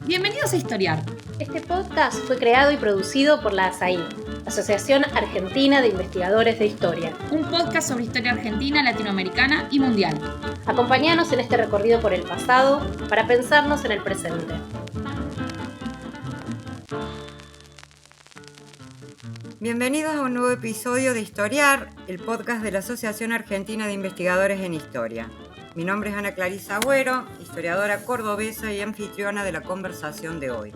Bienvenidos a Historiar. Este podcast fue creado y producido por la ASAI, Asociación Argentina de Investigadores de Historia. Un podcast sobre historia argentina, latinoamericana y mundial. Acompáñanos en este recorrido por el pasado para pensarnos en el presente. Bienvenidos a un nuevo episodio de Historiar, el podcast de la Asociación Argentina de Investigadores en Historia. Mi nombre es Ana Clarisa Agüero, historiadora cordobesa y anfitriona de la conversación de hoy.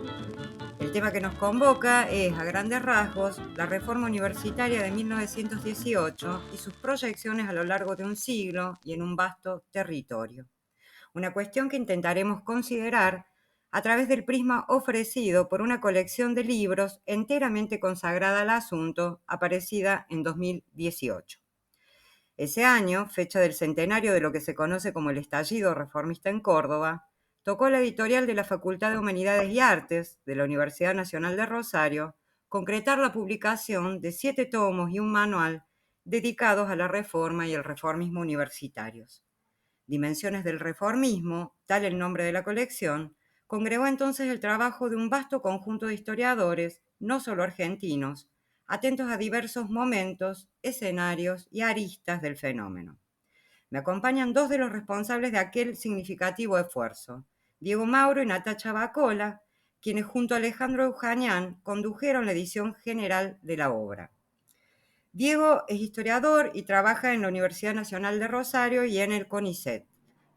El tema que nos convoca es, a grandes rasgos, la reforma universitaria de 1918 y sus proyecciones a lo largo de un siglo y en un vasto territorio. Una cuestión que intentaremos considerar a través del prisma ofrecido por una colección de libros enteramente consagrada al asunto, aparecida en 2018. Ese año, fecha del centenario de lo que se conoce como el estallido reformista en Córdoba, tocó la editorial de la Facultad de Humanidades y Artes de la Universidad Nacional de Rosario concretar la publicación de 7 tomos y un manual dedicados a la reforma y el reformismo universitarios. Dimensiones del reformismo, tal el nombre de la colección, congregó entonces el trabajo de un vasto conjunto de historiadores, no solo argentinos, atentos a diversos momentos, escenarios y aristas del fenómeno. Me acompañan dos de los responsables de aquel significativo esfuerzo, Diego Mauro y Natacha Bacola, quienes junto a Alejandro Eujanian condujeron la edición general de la obra. Diego es historiador y trabaja en la Universidad Nacional de Rosario y en el CONICET.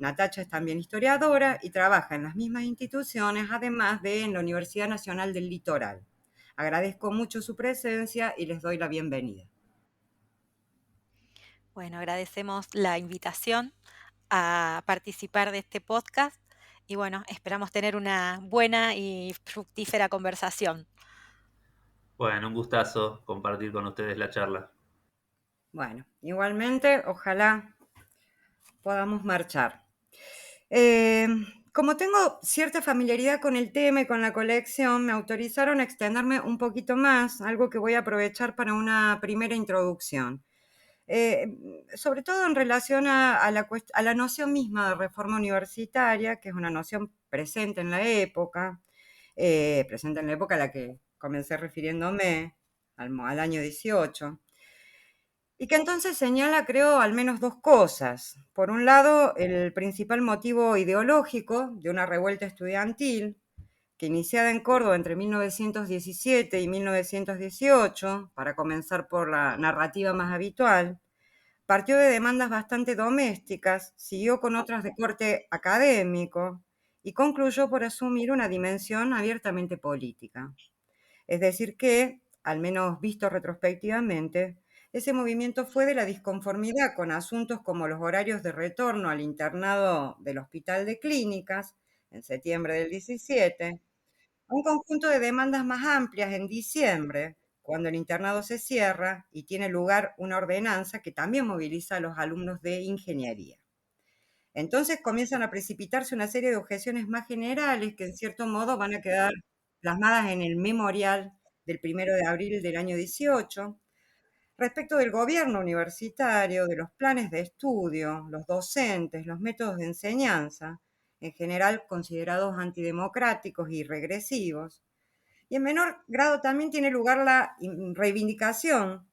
Natacha es también historiadora y trabaja en las mismas instituciones, además de en la Universidad Nacional del Litoral. Agradezco mucho su presencia y les doy la bienvenida. Bueno, agradecemos la invitación a participar de este podcast y bueno, esperamos tener una buena y fructífera conversación. Bueno, un gustazo compartir con ustedes la charla. Bueno, igualmente, ojalá podamos marchar. Como tengo cierta familiaridad con el tema y con la colección, me autorizaron a extenderme un poquito más, algo que voy a aprovechar para una primera introducción. Sobre todo en relación a la noción misma de reforma universitaria, que es una noción presente en la época a la que comencé refiriéndome, al año 18. Y que entonces señala, creo, al menos dos cosas. Por un lado, el principal motivo ideológico de una revuelta estudiantil que iniciada en Córdoba entre 1917 y 1918, para comenzar por la narrativa más habitual, partió de demandas bastante domésticas, siguió con otras de corte académico y concluyó por asumir una dimensión abiertamente política. Es decir que, al menos visto retrospectivamente, ese movimiento fue de la disconformidad con asuntos como los horarios de retorno al internado del Hospital de Clínicas, en septiembre del 17, a un conjunto de demandas más amplias en diciembre, cuando el internado se cierra y tiene lugar una ordenanza que también moviliza a los alumnos de ingeniería. Entonces comienzan a precipitarse una serie de objeciones más generales que en cierto modo van a quedar plasmadas en el memorial del 1 de abril del año 18, respecto del gobierno universitario, de los planes de estudio, los docentes, los métodos de enseñanza, en general considerados antidemocráticos y regresivos. Y en menor grado también tiene lugar la reivindicación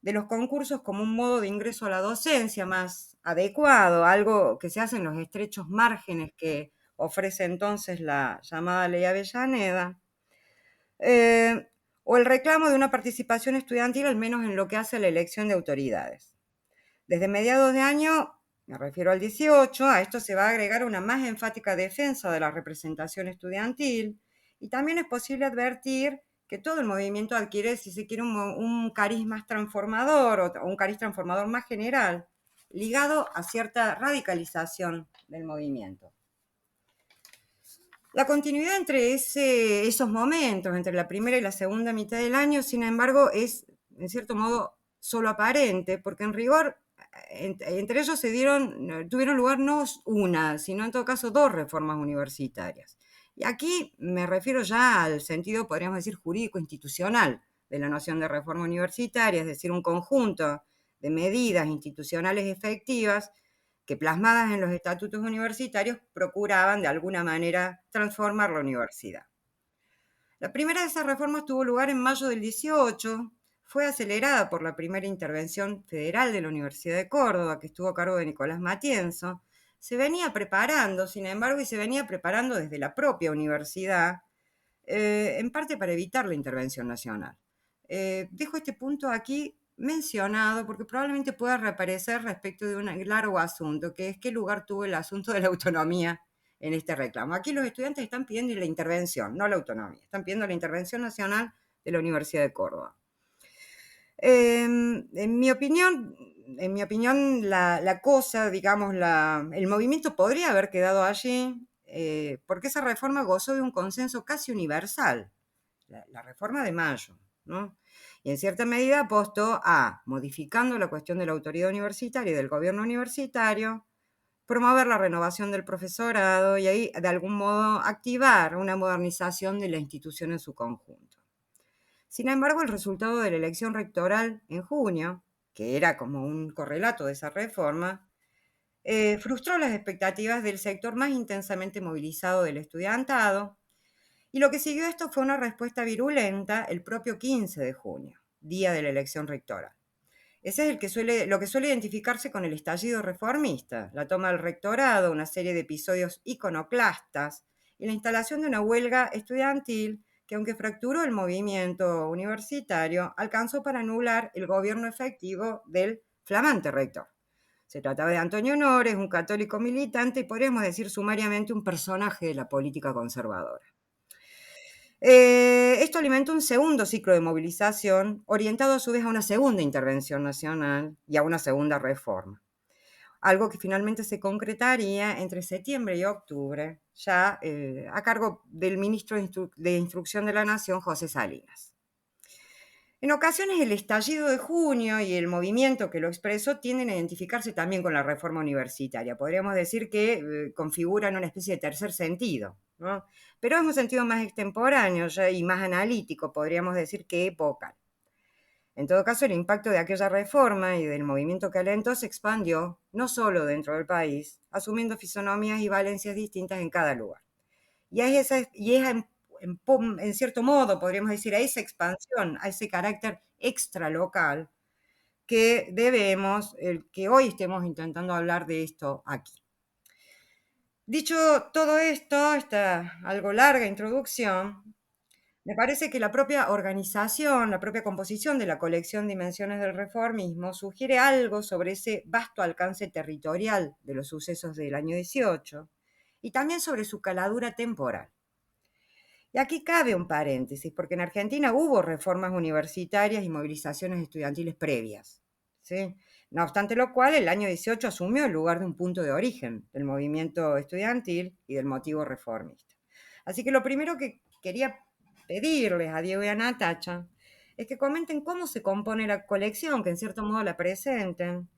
de los concursos como un modo de ingreso a la docencia más adecuado, algo que se hace en los estrechos márgenes que ofrece entonces la llamada Ley Avellaneda, o el reclamo de una participación estudiantil, al menos en lo que hace a la elección de autoridades. Desde mediados de año, me refiero al 18, a esto se va a agregar una más enfática defensa de la representación estudiantil, y también es posible advertir que todo el movimiento adquiere, si se quiere, un cariz más transformador o un cariz transformador más general, ligado a cierta radicalización del movimiento. La continuidad entre esos momentos, entre la primera y la segunda mitad del año, sin embargo, es, en cierto modo, solo aparente, porque en rigor, entre ellos tuvieron lugar no una, sino en todo caso dos reformas universitarias. Y aquí me refiero ya al sentido, podríamos decir, jurídico-institucional de la noción de reforma universitaria, es decir, un conjunto de medidas institucionales efectivas que plasmadas en los estatutos universitarios procuraban de alguna manera transformar la universidad. La primera de esas reformas tuvo lugar en mayo del 18, fue acelerada por la primera intervención federal de la Universidad de Córdoba, que estuvo a cargo de Nicolás Matienzo. Se venía preparando, sin embargo, y se venía preparando desde la propia universidad, en parte para evitar la intervención nacional. Dejo este punto aquí mencionado porque probablemente pueda reaparecer respecto de un largo asunto, que es qué lugar tuvo el asunto de la autonomía en este reclamo. Aquí los estudiantes están pidiendo la intervención, no la autonomía, están pidiendo la intervención nacional de la Universidad de Córdoba. En mi opinión, la cosa, digamos, el movimiento podría haber quedado allí, porque esa reforma gozó de un consenso casi universal, la reforma de mayo, ¿no? Y en cierta medida apostó a, modificando la cuestión de la autoridad universitaria y del gobierno universitario, promover la renovación del profesorado y ahí, de algún modo, activar una modernización de la institución en su conjunto. Sin embargo, el resultado de la elección rectoral en junio, que era como un correlato de esa reforma, frustró las expectativas del sector más intensamente movilizado del estudiantado, y lo que siguió a esto fue una respuesta virulenta el propio 15 de junio, día de la elección rectoral. Ese es lo que suele identificarse con el estallido reformista, la toma del rectorado, una serie de episodios iconoclastas y la instalación de una huelga estudiantil que, aunque fracturó el movimiento universitario, alcanzó para anular el gobierno efectivo del flamante rector. Se trataba de Antonio Nores, un católico militante y podríamos decir sumariamente un personaje de la política conservadora. Esto alimentó un segundo ciclo de movilización, orientado a su vez a una segunda intervención nacional y a una segunda reforma. Algo que finalmente se concretaría entre septiembre y octubre, ya a cargo del ministro de Instrucción de la Nación, José Salinas. En ocasiones el estallido de junio y el movimiento que lo expresó tienden a identificarse también con la reforma universitaria. Podríamos decir que configuran una especie de tercer sentido, ¿no? Pero es un sentido más extemporáneo y más analítico, podríamos decir que epocal. En todo caso, el impacto de aquella reforma y del movimiento que alentó se expandió, no solo dentro del país, asumiendo fisonomías y valencias distintas en cada lugar. Y es en cierto modo, podríamos decir, a esa expansión, a ese carácter extralocal, que debemos, que hoy estemos intentando hablar de esto aquí. Dicho todo esto, esta algo larga introducción, me parece que la propia organización, la propia composición de la colección Dimensiones del Reformismo sugiere algo sobre ese vasto alcance territorial de los sucesos del año 18 y también sobre su caladura temporal. Y aquí cabe un paréntesis, porque en Argentina hubo reformas universitarias y movilizaciones estudiantiles previas, ¿sí? No obstante lo cual, el año 18 asumió el lugar de un punto de origen del movimiento estudiantil y del motivo reformista. Así que lo primero que quería pedirles a Diego y a Natacha es que comenten cómo se compone la colección, que en cierto modo la presenten,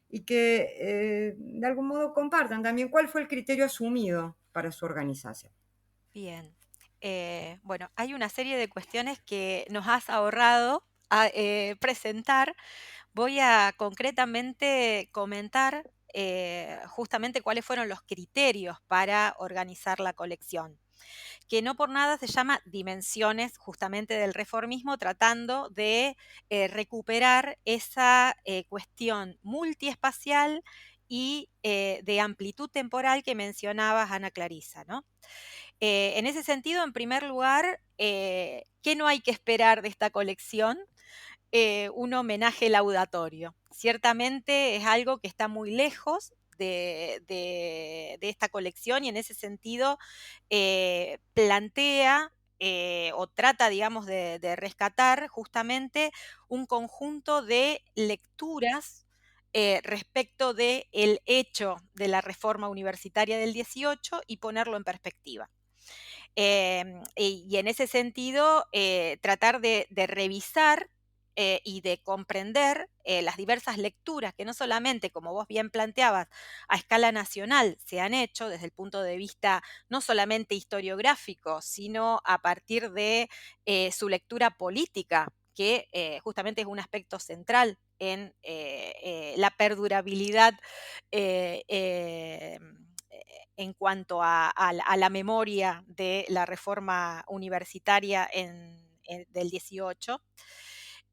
y que de algún modo compartan también cuál fue el criterio asumido para su organización. Bien. Bueno, hay una serie de cuestiones que nos has ahorrado a presentar. Voy a concretamente comentar justamente cuáles fueron los criterios para organizar la colección, que no por nada se llama Dimensiones justamente del reformismo, tratando de recuperar esa cuestión multiespacial y de amplitud temporal que mencionabas, Ana Clarisa, ¿no? En ese sentido, en primer lugar, ¿qué no hay que esperar de esta colección? Un homenaje laudatorio. Ciertamente es algo que está muy lejos de esta colección y en ese sentido plantea o trata, digamos, de rescatar justamente un conjunto de lecturas respecto del hecho de la reforma universitaria del 18 y ponerlo en perspectiva. Y en ese sentido, tratar de revisar y de comprender las diversas lecturas que no solamente, como vos bien planteabas, a escala nacional se han hecho desde el punto de vista no solamente historiográfico, sino a partir de su lectura política, que justamente es un aspecto central en la perdurabilidad en cuanto a la memoria de la reforma universitaria del 18.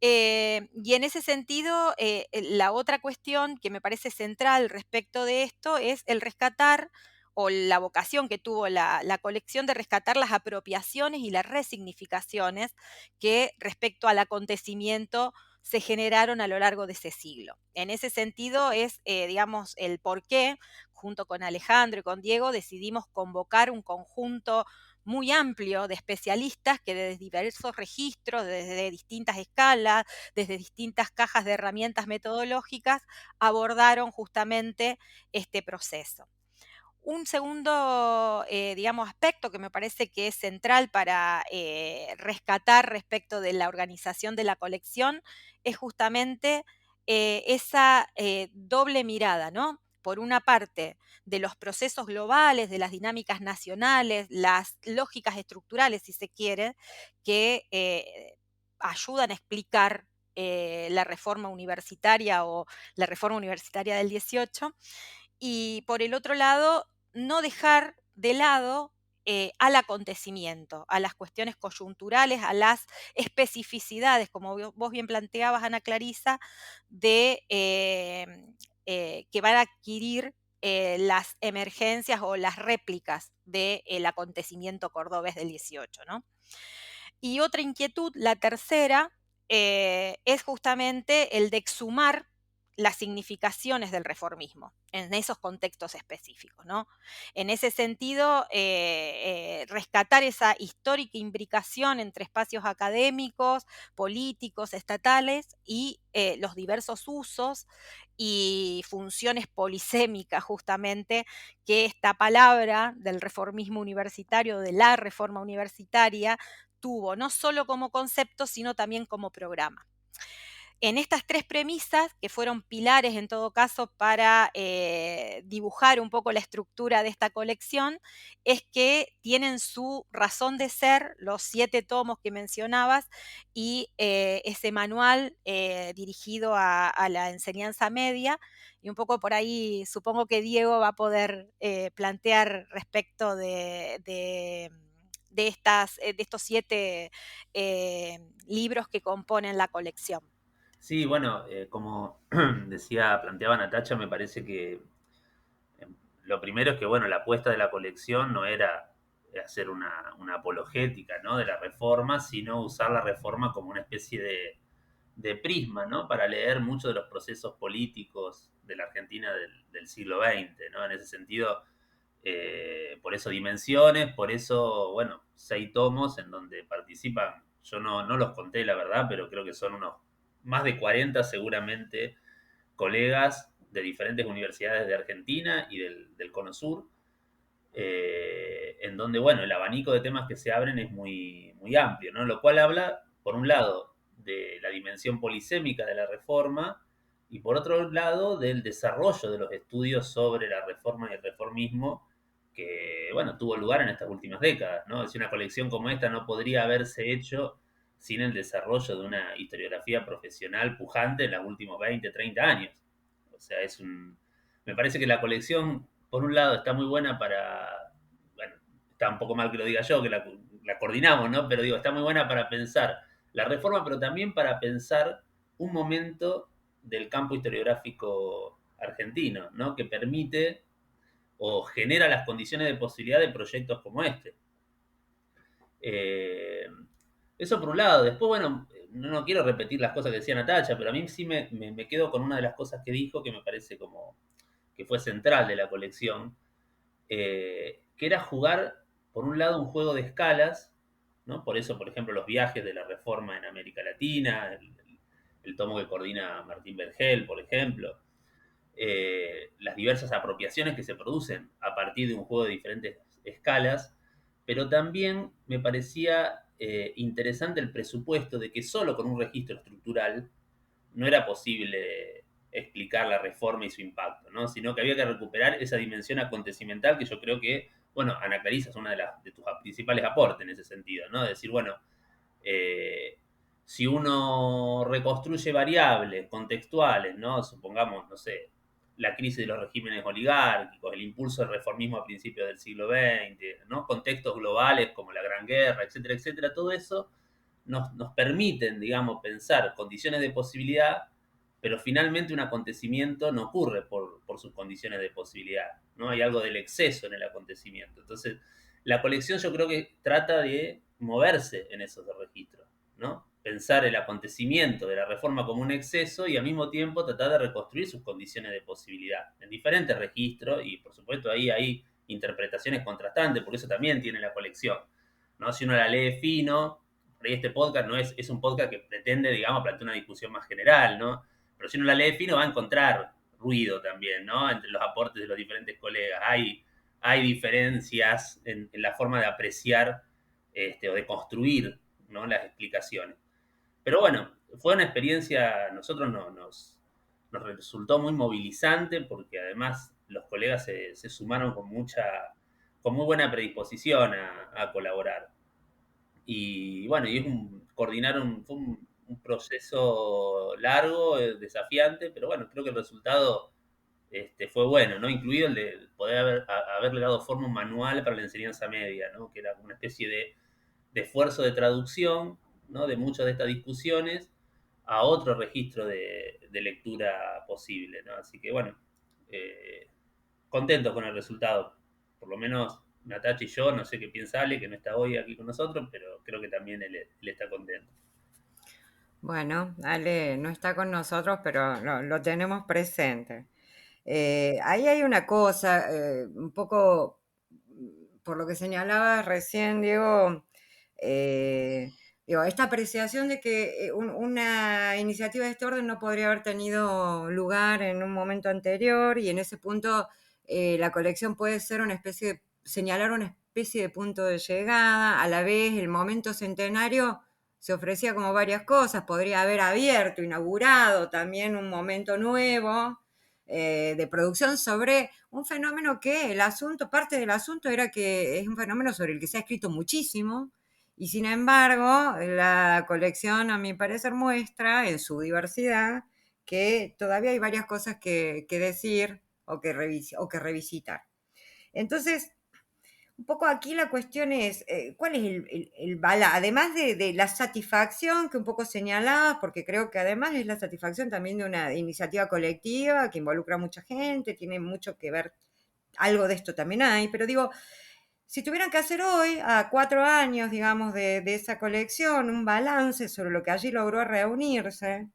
Y en ese sentido, la otra cuestión que me parece central respecto de esto es el rescatar o la vocación que tuvo la colección de rescatar las apropiaciones y las resignificaciones que respecto al acontecimiento se generaron a lo largo de ese siglo. En ese sentido es, digamos, el por qué, junto con Alejandro y con Diego, decidimos convocar un conjunto muy amplio de especialistas que desde diversos registros, desde distintas escalas, desde distintas cajas de herramientas metodológicas, abordaron justamente este proceso. Un segundo, digamos, aspecto que me parece que es central para rescatar respecto de la organización de la colección es justamente esa doble mirada, ¿no? Por una parte, de los procesos globales, de las dinámicas nacionales, las lógicas estructurales, si se quiere, que ayudan a explicar la reforma universitaria o la reforma universitaria del 18. Y por el otro lado, no dejar de lado al acontecimiento, a las cuestiones coyunturales, a las especificidades, como vos bien planteabas, Ana Clarisa, de que van a adquirir las emergencias o las réplicas del acontecimiento cordobés del 18, ¿no? Y otra inquietud, la tercera, es justamente el de exhumar las significaciones del reformismo en esos contextos específicos, ¿no? En ese sentido, rescatar esa histórica imbricación entre espacios académicos, políticos, estatales y los diversos usos y funciones polisémicas justamente que esta palabra del reformismo universitario, de la reforma universitaria, tuvo, no solo como concepto, sino también como programa. En estas tres premisas, que fueron pilares en todo caso para dibujar un poco la estructura de esta colección, es que tienen su razón de ser los 7 tomos que mencionabas y ese manual dirigido a la enseñanza media. Y un poco por ahí supongo que Diego va a poder plantear respecto de estos 7 libros que componen la colección. Sí, bueno, como planteaba Natacha, me parece que lo primero es que, bueno, la apuesta de la colección no era hacer una apologética, ¿no?, de la reforma, sino usar la reforma como una especie de prisma, ¿no?, para leer muchos de los procesos políticos de la Argentina del siglo XX, ¿no? En ese sentido, por eso Dimensiones, por eso, bueno, 6 tomos en donde participan, yo no los conté, la verdad, pero creo que son unos más de 40 seguramente colegas de diferentes universidades de Argentina y del Cono Sur, en donde, bueno, el abanico de temas que se abren es muy, muy amplio, ¿no? Lo cual habla, por un lado, de la dimensión polisémica de la reforma y, por otro lado, del desarrollo de los estudios sobre la reforma y el reformismo que, bueno, tuvo lugar en estas últimas décadas, ¿no? Es decir, una colección como esta no podría haberse hecho sin el desarrollo de una historiografía profesional pujante en los últimos 20, 30 años. O sea, me parece que la colección, por un lado, está muy buena bueno, está un poco mal que lo diga yo, que la coordinamos, ¿no? Pero digo, está muy buena para pensar la reforma, pero también para pensar un momento del campo historiográfico argentino, ¿no?, que permite o genera las condiciones de posibilidad de proyectos como este. Eso por un lado. Después, bueno, no quiero repetir las cosas que decía Natacha, pero a mí sí me quedo con una de las cosas que dijo que me parece como que fue central de la colección, que era jugar, por un lado, un juego de escalas, ¿no? Por eso, por ejemplo, los viajes de la reforma en América Latina, el tomo que coordina Martín Vergel, por ejemplo, las diversas apropiaciones que se producen a partir de un juego de diferentes escalas, pero también me parecía interesante el presupuesto de que solo con un registro estructural no era posible explicar la reforma y su impacto, ¿no?, sino que había que recuperar esa dimensión acontecimental que yo creo que, bueno, Ana Clarisa es una de tus principales aportes en ese sentido, ¿no? De decir, bueno, si uno reconstruye variables contextuales, ¿no? Supongamos, no sé, la crisis de los regímenes oligárquicos, el impulso del reformismo a principios del siglo XX, ¿no? Contextos globales como la Gran Guerra, etcétera, etcétera, todo eso nos permiten, digamos, pensar condiciones de posibilidad, pero finalmente un acontecimiento no ocurre por sus condiciones de posibilidad, ¿no? Hay algo del exceso en el acontecimiento. Entonces, la colección yo creo que trata de moverse en esos registros, ¿no? Pensar el acontecimiento de la reforma como un exceso y al mismo tiempo tratar de reconstruir sus condiciones de posibilidad en diferentes registros y por supuesto ahí hay interpretaciones contrastantes, por eso también tiene la colección, ¿no? Si uno la lee fino, por ahí este podcast no es un podcast que pretende, digamos, plantear una discusión más general, ¿no? Pero si uno la lee fino va a encontrar ruido también, ¿no? Entre los aportes de los diferentes colegas. Hay diferencias en la forma de apreciar o de construir, ¿no? Las explicaciones. Pero bueno, fue una experiencia, a nosotros nos resultó muy movilizante porque además los colegas se sumaron con muy buena predisposición a colaborar. Y bueno, coordinaron, fue un proceso largo, desafiante, pero bueno, creo que el resultado fue bueno, ¿no? Incluido el de poder haberle dado forma a un manual para la enseñanza media, ¿no? Que era una especie de esfuerzo de traducción, ¿no? De muchas de estas discusiones a otro registro de lectura posible, ¿no? Así que bueno, eh, contentos con el resultado. Por lo menos Natacha y yo, no sé qué piensa Ale, que no está hoy aquí con nosotros, pero creo que también él está contento. Bueno, Ale no está con nosotros, pero lo tenemos presente. Ahí hay una cosa, un poco por lo que señalaba recién, Diego, digo, esta apreciación de que una iniciativa de este orden no podría haber tenido lugar en un momento anterior y en ese punto la colección puede ser una especie de, señalar una especie de punto de llegada, a la vez el momento centenario se ofrecía como varias cosas, podría haber abierto, inaugurado también un momento nuevo de producción sobre un fenómeno que parte del asunto era que es un fenómeno sobre el que se ha escrito muchísimo y sin embargo la colección a mi parecer muestra en su diversidad que todavía hay varias cosas que decir o que revisitar. Entonces, un poco aquí la cuestión es, ¿cuál es el balance? Además de la satisfacción que un poco señalabas, porque creo que además es la satisfacción también de una iniciativa colectiva que involucra a mucha gente, tiene mucho que ver, algo de esto también hay, pero digo, si tuvieran que hacer hoy, a 4 años, digamos, de esa colección, un balance sobre lo que allí logró reunirse,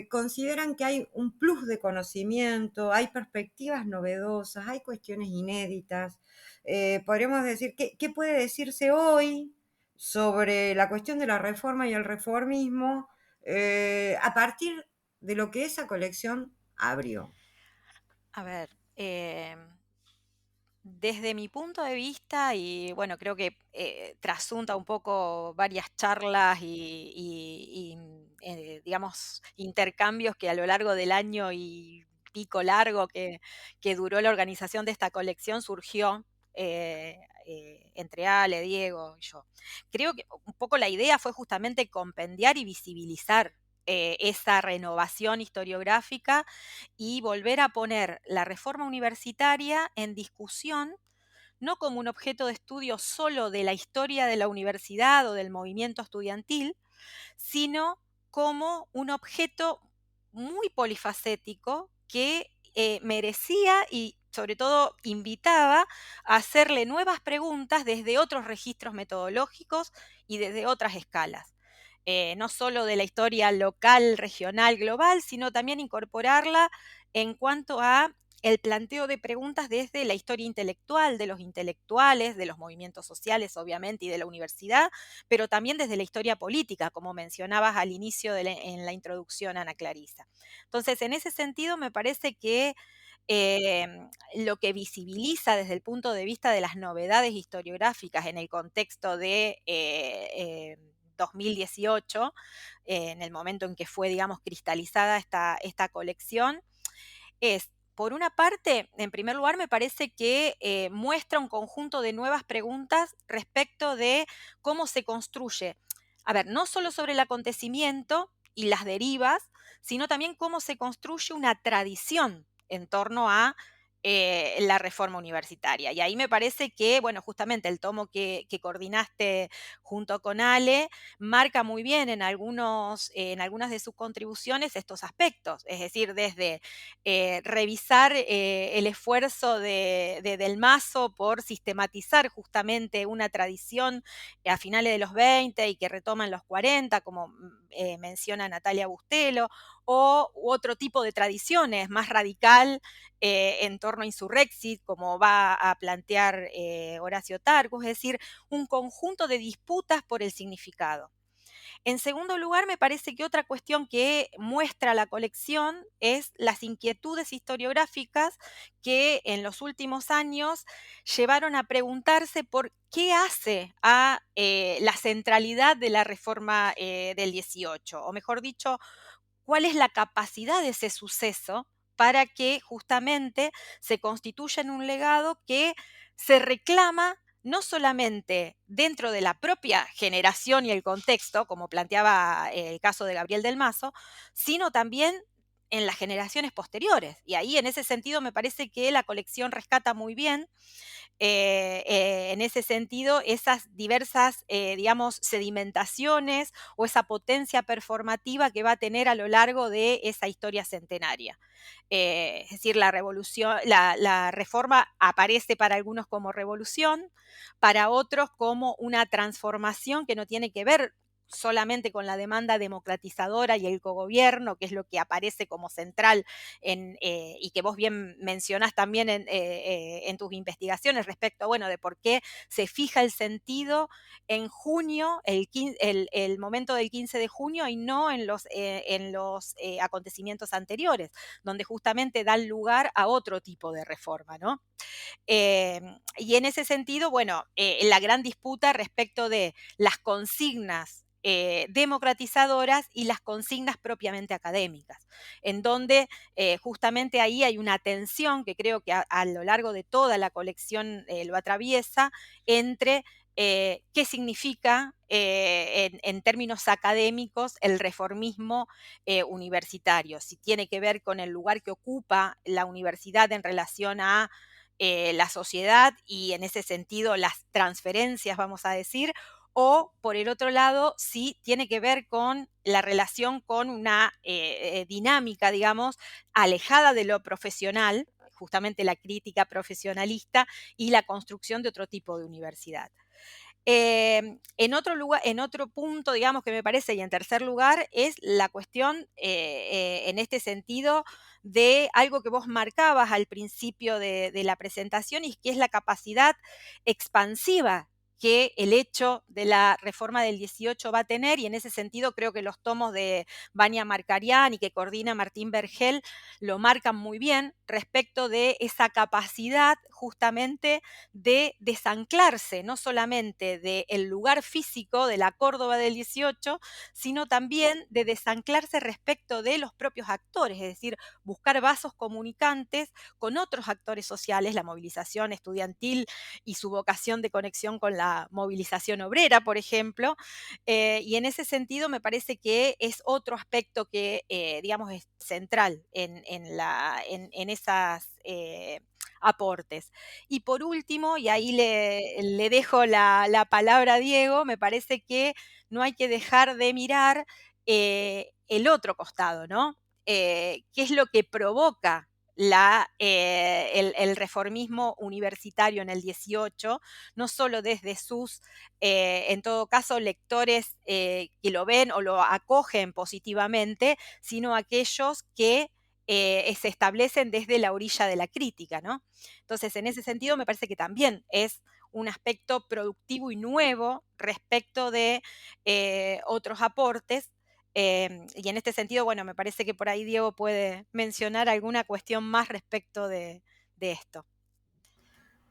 consideran que hay un plus de conocimiento, hay perspectivas novedosas, hay cuestiones inéditas. Podríamos decir, ¿qué puede decirse hoy sobre la cuestión de la reforma y el reformismo a partir de lo que esa colección abrió? A ver, desde mi punto de vista, y bueno, creo que trasunta un poco varias charlas digamos, intercambios que a lo largo del año y pico largo que duró la organización de esta colección surgió entre Ale, Diego y yo. Creo que un poco la idea fue justamente compendiar y visibilizar esa renovación historiográfica y volver a poner la reforma universitaria en discusión, no como un objeto de estudio solo de la historia de la universidad o del movimiento estudiantil, sino como un objeto muy polifacético que merecía y sobre todo invitaba a hacerle nuevas preguntas desde otros registros metodológicos y desde otras escalas. No solo de la historia local, regional, global, sino también incorporarla en cuanto a el planteo de preguntas desde la historia intelectual, de los intelectuales, de los movimientos sociales, obviamente, y de la universidad, pero también desde la historia política, como mencionabas al inicio en la introducción, Ana Clarisa. Entonces, en ese sentido, me parece que lo que visibiliza desde el punto de vista de las novedades historiográficas en el contexto de 2018, en el momento en que fue, digamos, cristalizada esta colección, es, por una parte, en primer lugar, me parece que muestra un conjunto de nuevas preguntas respecto de cómo se construye a ver, no solo sobre el acontecimiento y las derivas, sino también cómo se construye una tradición en torno a la reforma universitaria. Y ahí me parece que, bueno, justamente el tomo que coordinaste junto con Ale marca muy bien en algunas de sus contribuciones estos aspectos, es decir, desde revisar el esfuerzo del Mazo por sistematizar justamente una tradición a finales de los 20 y que retoma en los 40, como menciona Natalia Bustelo, o otro tipo de tradiciones más radical en torno a Insurrexit, como va a plantear Horacio Targus, es decir, un conjunto de disputas por el significado. En segundo lugar, me parece que otra cuestión que muestra la colección es las inquietudes historiográficas que en los últimos años llevaron a preguntarse por qué hace a la centralidad de la reforma del 18, o mejor dicho, cuál es la capacidad de ese suceso para que justamente se constituya en un legado que se reclama no solamente dentro de la propia generación y el contexto, como planteaba el caso de Gabriel del Mazo, sino también en las generaciones posteriores. Y ahí, en ese sentido, me parece que la colección rescata muy bien en ese sentido, esas diversas, digamos, sedimentaciones o esa potencia performativa que va a tener a lo largo de esa historia centenaria. Es decir, la reforma aparece para algunos como revolución, para otros como una transformación que no tiene que ver solamente con la demanda democratizadora y el cogobierno, que es lo que aparece como central y que vos bien mencionás también en tus investigaciones respecto, bueno, de por qué se fija el sentido en junio, el momento del 15 de junio y no en los acontecimientos anteriores, donde justamente dan lugar a otro tipo de reforma, ¿no? Y en ese sentido, bueno, la gran disputa respecto de las consignas democratizadoras y las consignas propiamente académicas, en donde justamente ahí hay una tensión que creo que a lo largo de toda la colección lo atraviesa entre qué significa en términos académicos el reformismo universitario, si tiene que ver con el lugar que ocupa la universidad en relación a la sociedad y en ese sentido las transferencias, vamos a decir, o por el otro lado, si tiene que ver con la relación con una dinámica, digamos, alejada de lo profesional, justamente la crítica profesionalista y la construcción de otro tipo de universidad. En otro punto, digamos, que me parece, y en tercer lugar, es la cuestión, en este sentido, de algo que vos marcabas al principio de la presentación, y que es la capacidad expansiva que el hecho de la reforma del 18 va a tener, y en ese sentido creo que los tomos de Vania Markarian y que coordina Martín Vergel lo marcan muy bien respecto de esa capacidad justamente de desanclarse, no solamente del lugar físico de la Córdoba del 18, sino también de desanclarse respecto de los propios actores, es decir, buscar vasos comunicantes con otros actores sociales, la movilización estudiantil y su vocación de conexión con la movilización obrera, por ejemplo, y en ese sentido me parece que es otro aspecto que, digamos, es central en esas aportes. Y por último, y ahí le dejo la palabra a Diego, me parece que no hay que dejar de mirar el otro costado, ¿no? ¿Qué es lo que provoca el reformismo universitario en el 18? No solo desde sus, en todo caso, lectores que lo ven o lo acogen positivamente, sino aquellos que se establecen desde la orilla de la crítica, ¿no? Entonces, en ese sentido, me parece que también es un aspecto productivo y nuevo respecto de otros aportes. Y en este sentido, bueno, me parece que por ahí Diego puede mencionar alguna cuestión más respecto de esto.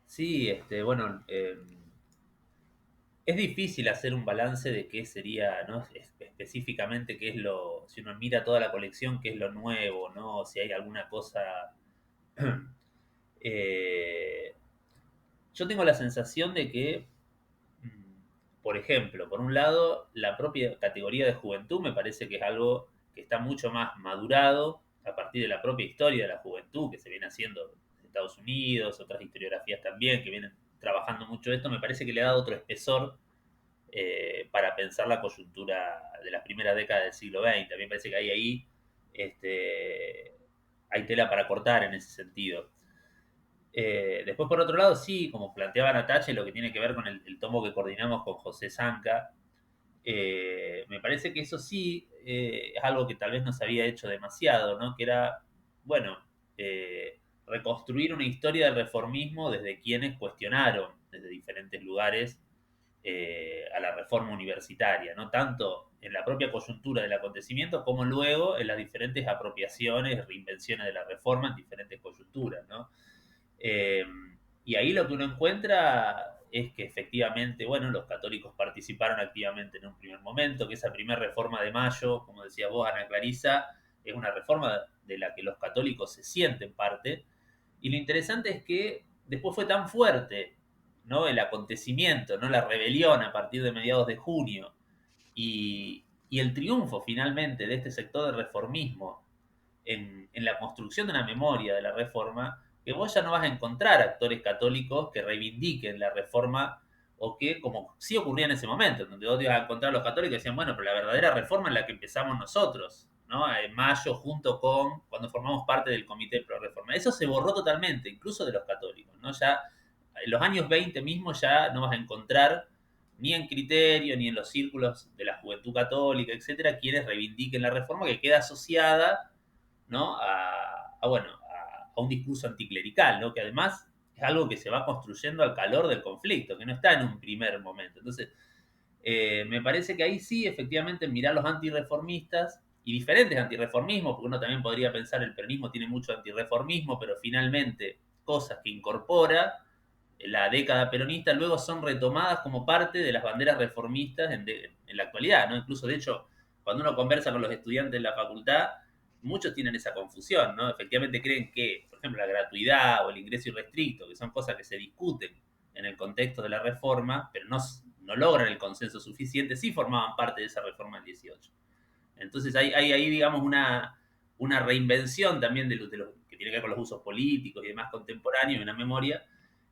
Sí, bueno, es difícil hacer un balance de qué sería, ¿no? Específicamente qué es lo, si uno mira toda la colección, qué es lo nuevo, ¿no? Si hay alguna cosa. eh, yo tengo la sensación de que, por ejemplo, por un lado, la propia categoría de juventud me parece que es algo que está mucho más madurado a partir de la propia historia de la juventud que se viene haciendo en Estados Unidos, otras historiografías también que vienen trabajando mucho esto. Me parece que le ha dado otro espesor para pensar la coyuntura de las primeras décadas del siglo XX. A mí me parece que ahí hay tela para cortar en ese sentido. Después, por otro lado, sí, como planteaba Natacha, lo que tiene que ver con el tomo que coordinamos con José Zanca, me parece que eso sí es algo que tal vez no se había hecho demasiado, ¿no? Que era, bueno, reconstruir una historia del reformismo desde quienes cuestionaron desde diferentes lugares a la reforma universitaria, no tanto en la propia coyuntura del acontecimiento como luego en las diferentes apropiaciones, reinvenciones de la reforma en diferentes coyunturas, ¿no? Eh, y ahí lo que uno encuentra es que efectivamente, bueno, los católicos participaron activamente en un primer momento, que esa primera reforma de mayo, como decía vos, Ana Clarisa, es una reforma de la que los católicos se sienten parte. Y lo interesante es que después fue tan fuerte, ¿no? El acontecimiento, ¿no? La rebelión a partir de mediados de junio y el triunfo finalmente de este sector del reformismo en la construcción de una memoria de la reforma, que vos ya no vas a encontrar actores católicos que reivindiquen la reforma o que, como sí ocurría en ese momento, donde vos ibas a encontrar a los católicos que decían, bueno, pero la verdadera reforma es la que empezamos nosotros, ¿no? En mayo, junto con, cuando formamos parte del Comité Pro Reforma. Eso se borró totalmente, incluso de los católicos, ¿no? Ya en los años 20 mismo ya no vas a encontrar ni en Criterio, ni en los círculos de la juventud católica, etcétera, quienes reivindiquen la reforma, que queda asociada, ¿no? A un discurso anticlerical, ¿no? Que además es algo que se va construyendo al calor del conflicto, que no está en un primer momento. Entonces, me parece que ahí sí, efectivamente, mirar los antirreformistas y diferentes antirreformismos, porque uno también podría pensar el peronismo tiene mucho antirreformismo, pero finalmente cosas que incorpora la década peronista luego son retomadas como parte de las banderas reformistas en la actualidad, ¿no? Incluso, de hecho, cuando uno conversa con los estudiantes de la facultad, muchos tienen esa confusión, ¿no? Efectivamente creen que, por ejemplo, la gratuidad o el ingreso irrestricto, que son cosas que se discuten en el contexto de la reforma, pero no logran el consenso suficiente, sí formaban parte de esa reforma del 18. Entonces hay ahí, digamos, una reinvención también de lo que tiene que ver con los usos políticos y demás contemporáneos, una memoria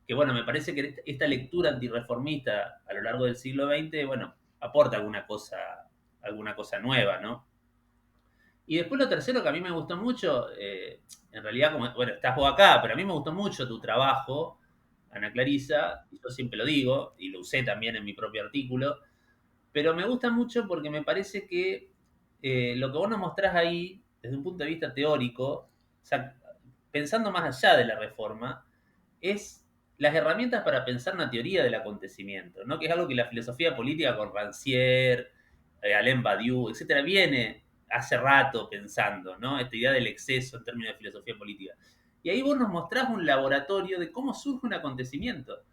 que, bueno, me parece que esta lectura antirreformista a lo largo del siglo XX, bueno, aporta alguna cosa nueva, ¿no? Y después lo tercero que a mí me gustó mucho, en realidad, como, bueno, estás vos acá, pero a mí me gustó mucho tu trabajo, Ana Clarisa, y yo siempre lo digo, y lo usé también en mi propio artículo, pero me gusta mucho porque me parece que lo que vos nos mostrás ahí, desde un punto de vista teórico, o sea, pensando más allá de la reforma, es las herramientas para pensar una teoría del acontecimiento, ¿no? Que es algo que la filosofía política con Rancière, Alain Badiou, etcétera, viene hace rato pensando, ¿no? Esta idea del exceso en términos de filosofía política. Y ahí vos nos mostrás un laboratorio de cómo surge un acontecimiento.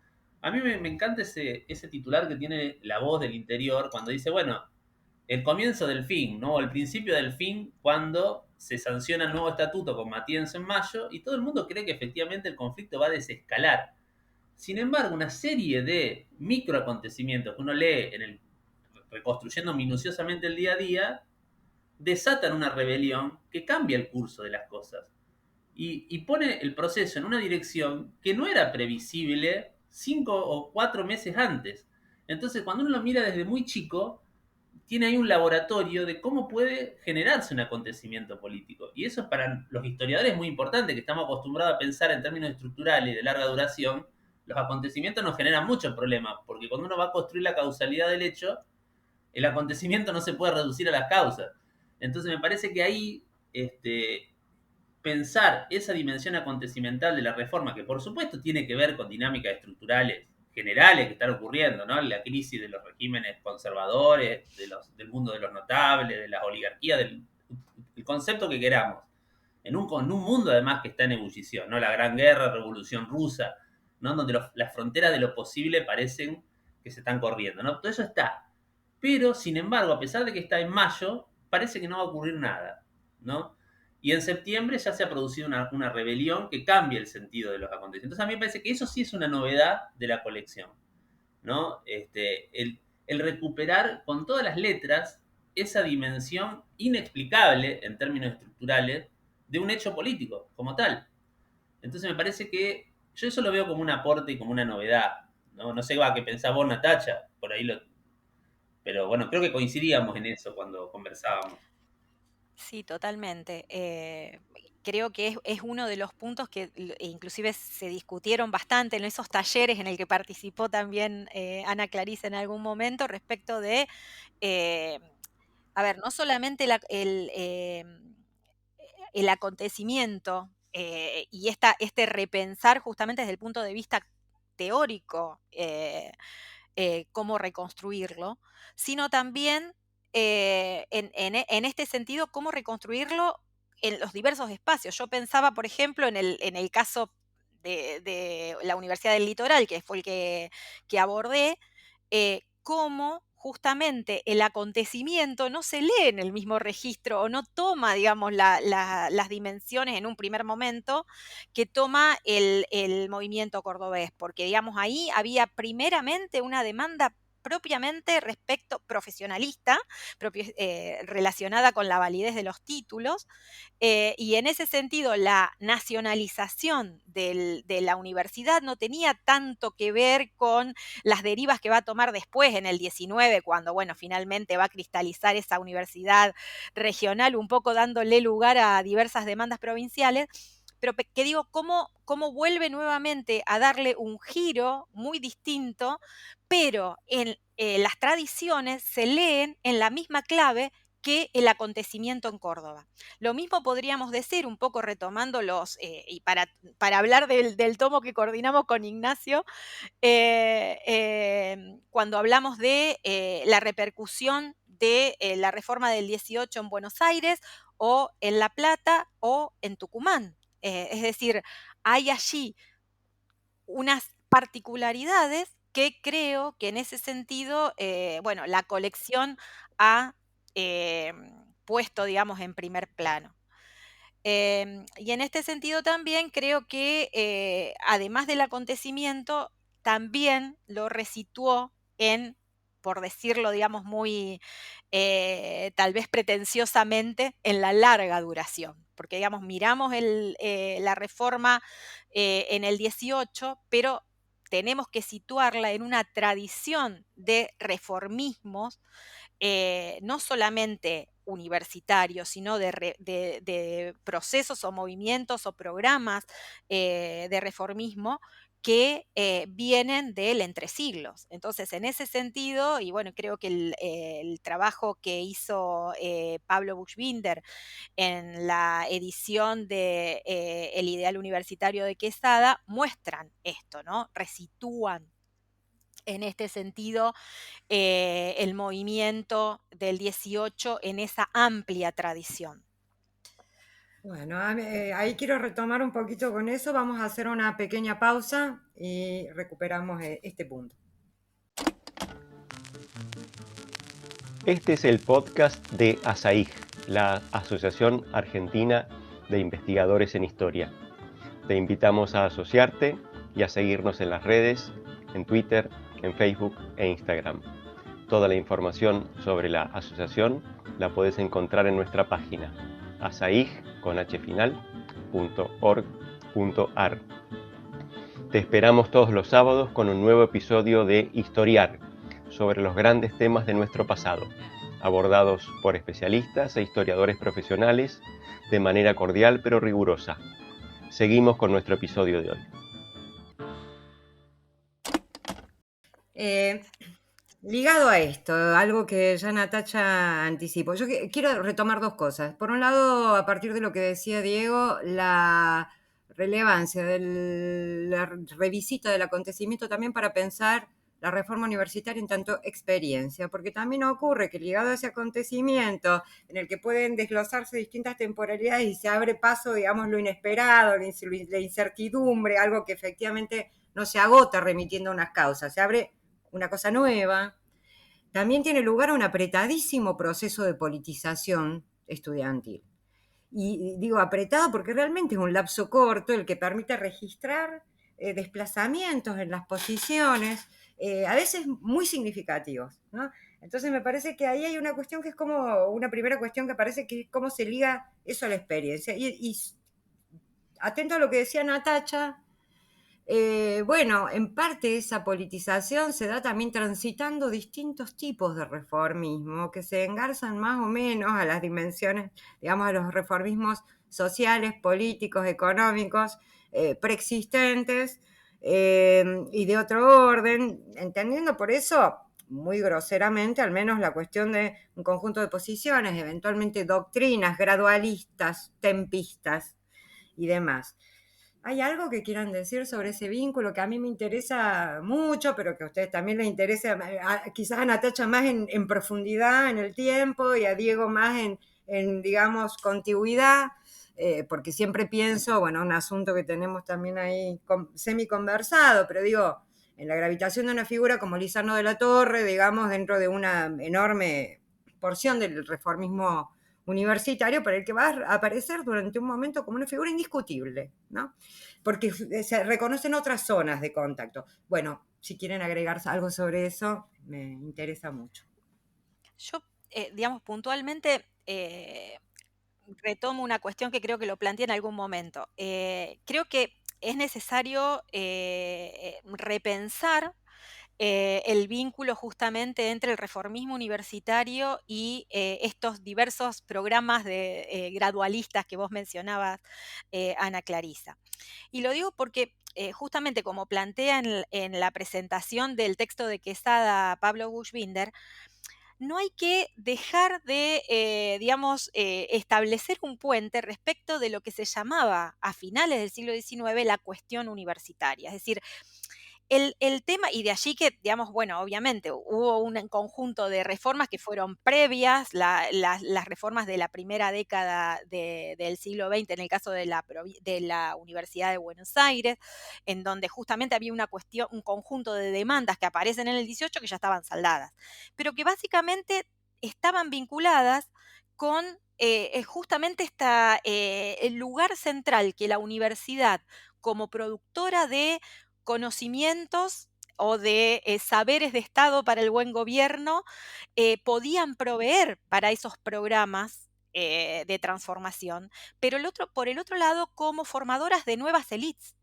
A mí me encanta ese titular que tiene La Voz del Interior cuando dice, bueno, el comienzo del fin, ¿no? El principio del fin cuando se sanciona el nuevo estatuto con Matienzo en mayo y todo el mundo cree que efectivamente el conflicto va a desescalar. Sin embargo, una serie de microacontecimientos que uno lee reconstruyendo minuciosamente el día a día, desatan una rebelión que cambia el curso de las cosas y pone el proceso en una dirección que no era previsible 5 o 4 meses antes. Entonces, cuando uno lo mira desde muy chico, tiene ahí un laboratorio de cómo puede generarse un acontecimiento político. Y eso es para los historiadores muy importante, que estamos acostumbrados a pensar en términos estructurales y de larga duración. Los acontecimientos nos generan muchos problemas, porque cuando uno va a construir la causalidad del hecho, el acontecimiento no se puede reducir a las causas. Entonces me parece que ahí pensar esa dimensión acontecimental de la reforma, que por supuesto tiene que ver con dinámicas estructurales generales que están ocurriendo, ¿no? La crisis de los regímenes conservadores, del mundo de los notables, de las oligarquías, el concepto que queramos, en un mundo además que está en ebullición, ¿no? La Gran Guerra, Revolución Rusa, ¿no? Donde las fronteras de lo posible parecen que se están corriendo, ¿no? Todo eso está. Pero, sin embargo, a pesar de que está en mayo, parece que no va a ocurrir nada, ¿no? Y en septiembre ya se ha producido una rebelión que cambia el sentido de los acontecimientos. Entonces a mí me parece que eso sí es una novedad de la colección, ¿no? el recuperar con todas las letras esa dimensión inexplicable en términos estructurales de un hecho político como tal. Entonces me parece que yo eso lo veo como un aporte y como una novedad. No sé qué pensás vos, Natacha, por ahí pero bueno, creo que coincidíamos en eso cuando conversábamos. Sí, totalmente. Creo que es uno de los puntos que inclusive se discutieron bastante en esos talleres en el que participó también Ana Clarice en algún momento respecto de, eh, a ver, no solamente el acontecimiento y este repensar justamente desde el punto de vista teórico, cómo reconstruirlo, sino también en este sentido, cómo reconstruirlo en los diversos espacios. Yo pensaba, por ejemplo, en el caso de la Universidad del Litoral, que fue el que abordé, cómo justamente el acontecimiento no se lee en el mismo registro o no toma, digamos, las dimensiones en un primer momento que toma el movimiento cordobés, porque, digamos, ahí había primeramente una demanda propiamente profesionalista, relacionada con la validez de los títulos, y en ese sentido la nacionalización de la universidad no tenía tanto que ver con las derivas que va a tomar después en el 19, cuando, bueno, finalmente va a cristalizar esa universidad regional, un poco dándole lugar a diversas demandas provinciales, pero que digo, cómo vuelve nuevamente a darle un giro muy distinto, pero en las tradiciones se leen en la misma clave que el acontecimiento en Córdoba. Lo mismo podríamos decir, un poco retomando y para hablar del tomo que coordinamos con Ignacio, cuando hablamos de la repercusión de la reforma del 18 en Buenos Aires o en La Plata o en Tucumán. Es decir, hay allí unas particularidades que creo que en ese sentido, bueno, la colección ha puesto, digamos, en primer plano. Y en este sentido también creo que, además del acontecimiento, también lo resituó en, por decirlo, digamos, muy, tal vez pretenciosamente, en la larga duración. Porque, digamos, miramos la reforma en el 18, pero tenemos que situarla en una tradición de reformismos no solamente universitarios, sino de procesos o movimientos o programas de reformismo que vienen del entresiglos. Entonces, en ese sentido, y bueno, creo que el trabajo que hizo Pablo Buchbinder en la edición de El Ideal Universitario de Quesada muestran esto, ¿no? Resitúan en este sentido el movimiento del 18 en esa amplia tradición. Bueno, ahí quiero retomar un poquito con eso. Vamos a hacer una pequeña pausa y recuperamos este punto. Este es el podcast de ASAIG, la Asociación Argentina de Investigadores en Historia. Te invitamos a asociarte y a seguirnos en las redes, en Twitter, en Facebook e Instagram. Toda la información sobre la asociación la puedes encontrar en nuestra página asaig.org.ar. Te esperamos todos los sábados con un nuevo episodio de Historiar, sobre los grandes temas de nuestro pasado, abordados por especialistas e historiadores profesionales de manera cordial pero rigurosa. Seguimos con nuestro episodio de hoy. Ligado a esto, algo que ya Natacha anticipó, yo quiero retomar dos cosas. Por un lado, a partir de lo que decía Diego, la relevancia de la revisita del acontecimiento también para pensar la reforma universitaria en tanto experiencia, porque también ocurre que ligado a ese acontecimiento en el que pueden desglosarse distintas temporalidades y se abre paso, digamos, lo inesperado, la incertidumbre, algo que efectivamente no se agota remitiendo a unas causas, se abre una cosa nueva. También tiene lugar un apretadísimo proceso de politización estudiantil. Y digo apretado porque realmente es un lapso corto el que permite registrar desplazamientos en las posiciones a veces muy significativos, ¿no? Entonces me parece que ahí hay una cuestión que es como una primera cuestión que parece que es cómo se liga eso a la experiencia. Y atento a lo que decía Natacha, bueno, en parte esa politización se da también transitando distintos tipos de reformismo que se engarzan más o menos a las dimensiones, digamos, a los reformismos sociales, políticos, económicos, preexistentes y de otro orden, entendiendo por eso, muy groseramente, al menos la cuestión de un conjunto de posiciones, eventualmente doctrinas gradualistas, tempistas y demás. ¿Hay algo que quieran decir sobre ese vínculo que a mí me interesa mucho, pero que a ustedes también les interesa, quizás a Natacha más en profundidad en el tiempo y a Diego más digamos, contigüidad? Porque siempre pienso, bueno, un asunto que tenemos también ahí semi-conversado, pero digo, en la gravitación de una figura como Lizardo de la Torre, digamos, dentro de una enorme porción del reformismo universitario, para el que va a aparecer durante un momento como una figura indiscutible, ¿no? Porque se reconocen otras zonas de contacto. Bueno, si quieren agregar algo sobre eso, me interesa mucho. Yo, digamos, puntualmente retomo una cuestión que creo que lo planteé en algún momento. Creo que es necesario repensar el vínculo justamente entre el reformismo universitario y estos diversos programas gradualistas que vos mencionabas, Ana Clarisa. Y lo digo porque justamente como plantea en la presentación del texto de Quesada Pablo Buschbinder, no hay que dejar de, digamos, establecer un puente respecto de lo que se llamaba a finales del siglo XIX la cuestión universitaria. Es decir, el tema, y de allí que, digamos, bueno, obviamente hubo un conjunto de reformas que fueron previas, las reformas de la primera década del siglo XX, en el caso de la Universidad de Buenos Aires, en donde justamente había una cuestión, un conjunto de demandas que aparecen en el 18 que ya estaban saldadas, pero que básicamente estaban vinculadas con justamente el lugar central que la universidad como productora de conocimientos o de saberes de Estado para el buen gobierno podían proveer para esos programas de transformación, pero por el otro lado, como formadoras de nuevas élites.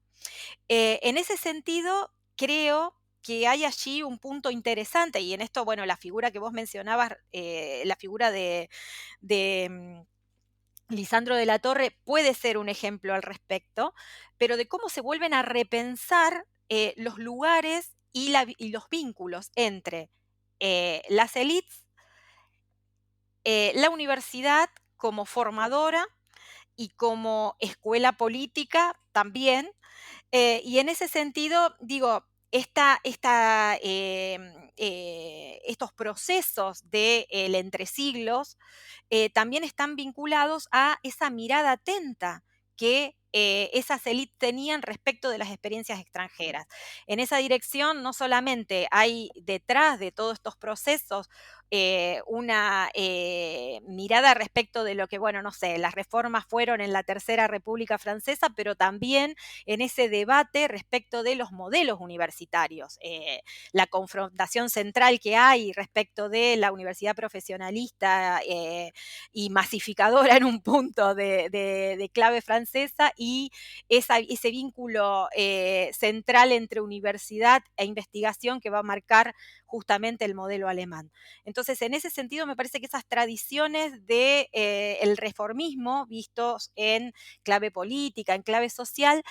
En ese sentido, creo que hay allí un punto interesante, y en esto, bueno, la figura que vos mencionabas, la figura de Lisandro de la Torre puede ser un ejemplo al respecto, pero de cómo se vuelven a repensar los lugares y los vínculos entre las élites, la universidad como formadora y como escuela política también. Y en ese sentido, digo, estos procesos del entresiglos también están vinculados a esa mirada atenta que esas élites tenían respecto de las experiencias extranjeras. En esa dirección no solamente hay detrás de todos estos procesos una mirada respecto de lo que, bueno, no sé, las reformas fueron en la Tercera República Francesa, pero también en ese debate respecto de los modelos universitarios, la confrontación central que hay respecto de la universidad profesionalista y masificadora en un punto de clave francesa y ese vínculo central entre universidad e investigación que va a marcar justamente el modelo alemán. Entonces, en ese sentido, me parece que esas tradiciones del reformismo vistos en clave política, en clave social,